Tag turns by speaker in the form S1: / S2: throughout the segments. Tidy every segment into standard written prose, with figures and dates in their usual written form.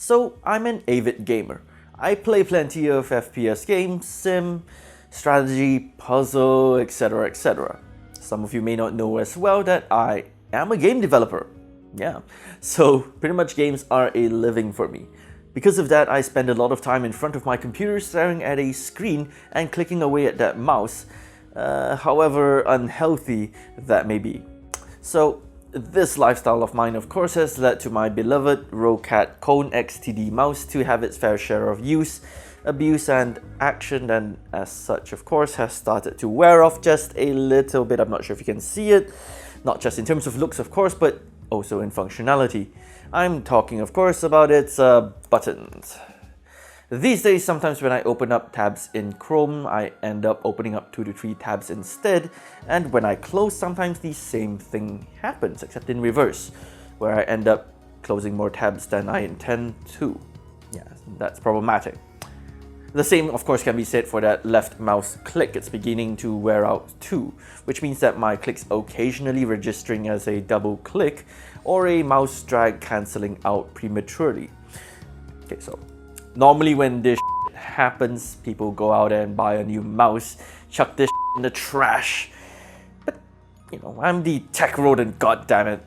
S1: So I'm an avid gamer. I play plenty of FPS games, sim, strategy, puzzle, etc, etc. Some of you may not know as well that I am a game developer. Yeah, so pretty much games are a living for me. Because of that, I spend a lot of time in front of my computer staring at a screen and clicking away at that mouse, however unhealthy that may be. So this lifestyle of mine of course has led to my beloved Roccat Kone XTD mouse to have its fair share of use, abuse and action, and as such of course has started to wear off just a little bit. I'm not sure if you can see it, not just in terms of looks of course, but also in functionality. I'm talking of course about its buttons. These days, sometimes when I open up tabs in Chrome, I end up opening up 2 to 3 tabs instead, and when I close, sometimes the same thing happens, except in reverse, where I end up closing more tabs than I intend to. Yeah, that's problematic. The same of course can be said for that left mouse click. It's beginning to wear out too, which means that my clicks occasionally registering as a double click or a mouse drag cancelling out prematurely. Okay, so normally when this happens, people go out and buy a new mouse, chuck this in the trash. But, you know, I'm the tech rodent, goddammit.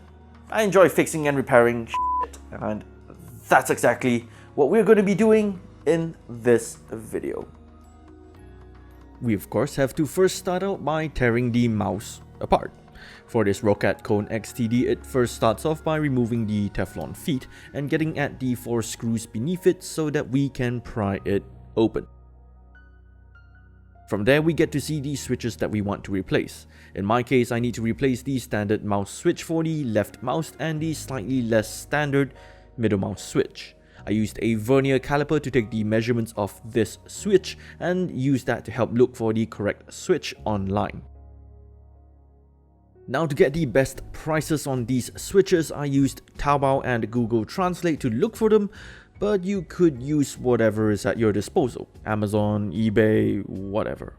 S1: I enjoy fixing and repairing shit, and that's exactly what we're going to be doing in this video. We of course have to first start out by tearing the mouse apart. For this Roccat Kone XTD, it first starts off by removing the Teflon feet and getting at the 4 screws beneath it so that we can pry it open. From there we get to see the switches that we want to replace. In my case, I need to replace the standard mouse switch for the left mouse and the slightly less standard middle mouse switch. I used a vernier caliper to take the measurements of this switch and use that to help look for the correct switch online. Now to get the best prices on these switches, I used Taobao and Google Translate to look for them, but you could use whatever is at your disposal, Amazon, eBay, whatever.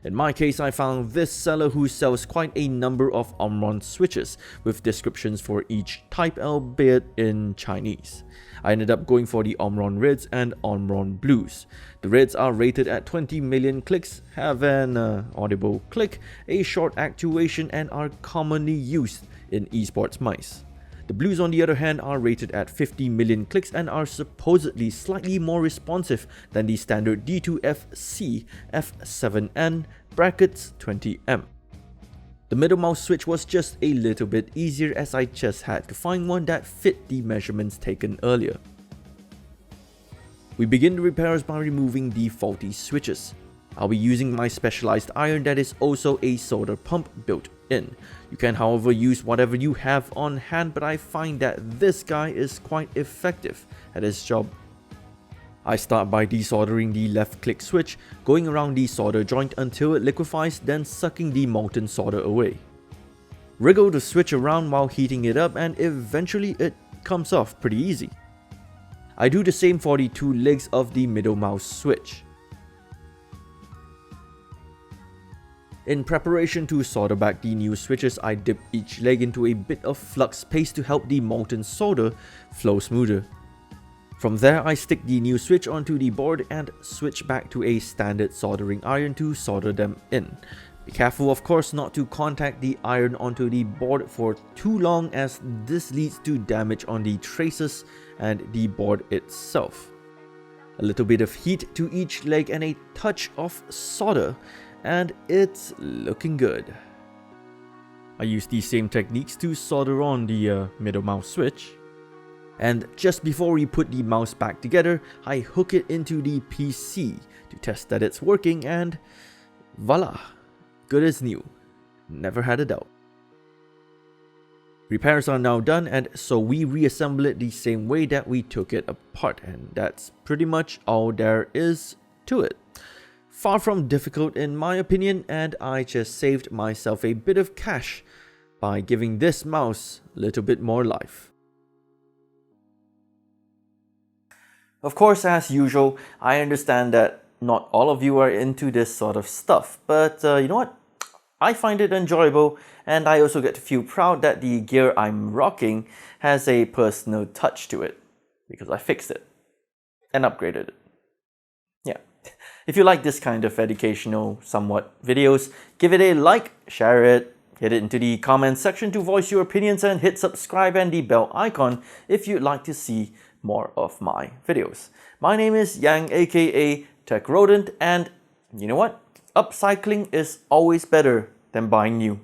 S1: In my case, I found this seller who sells quite a number of Omron switches with descriptions for each type, albeit in Chinese. I ended up going for the Omron Reds and Omron Blues. The Reds are rated at 20 million clicks, have an audible click, a short actuation, and are commonly used in esports mice. The Blues on the other hand are rated at 50 million clicks and are supposedly slightly more responsive than the standard D2FC F7N brackets 20M. The middle mouse switch was just a little bit easier as I just had to find one that fit the measurements taken earlier. We begin the repairs by removing the faulty switches. I'll be using my specialized iron that is also a solder pump built in. You can however use whatever you have on hand, but I find that this guy is quite effective at his job. I start by desoldering the left click switch, going around the solder joint until it liquefies, then sucking the molten solder away. Wriggle the switch around while heating it up and eventually it comes off pretty easy. I do the same for the 2 legs of the middle mouse switch. In preparation to solder back the new switches, I dip each leg into a bit of flux paste to help the molten solder flow smoother. From there, I stick the new switch onto the board and switch back to a standard soldering iron to solder them in. Be careful of course not to contact the iron onto the board for too long, as this leads to damage on the traces and the board itself. A little bit of heat to each leg and a touch of solder, and it's looking good. I use these same techniques to solder on the middle mouse switch. And just before we put the mouse back together, I hook it into the PC to test that it's working, and voila, good as new. Never had a doubt. Repairs are now done, and so we reassemble it the same way that we took it apart, and that's pretty much all there is to it. Far from difficult in my opinion, and I just saved myself a bit of cash by giving this mouse a little bit more life. Of course, as usual, I understand that not all of you are into this sort of stuff, but you know what? I find it enjoyable, and I also get to feel proud that the gear I'm rocking has a personal touch to it, because I fixed it. and upgraded it. Yeah. If you like this kind of educational, somewhat videos, give it a like, share it, hit it into the comments section to voice your opinions, and hit subscribe and the bell icon if you'd like to see more of my videos. My name is Yang, aka Tech Rodent, and you know what? Upcycling is always better than buying new.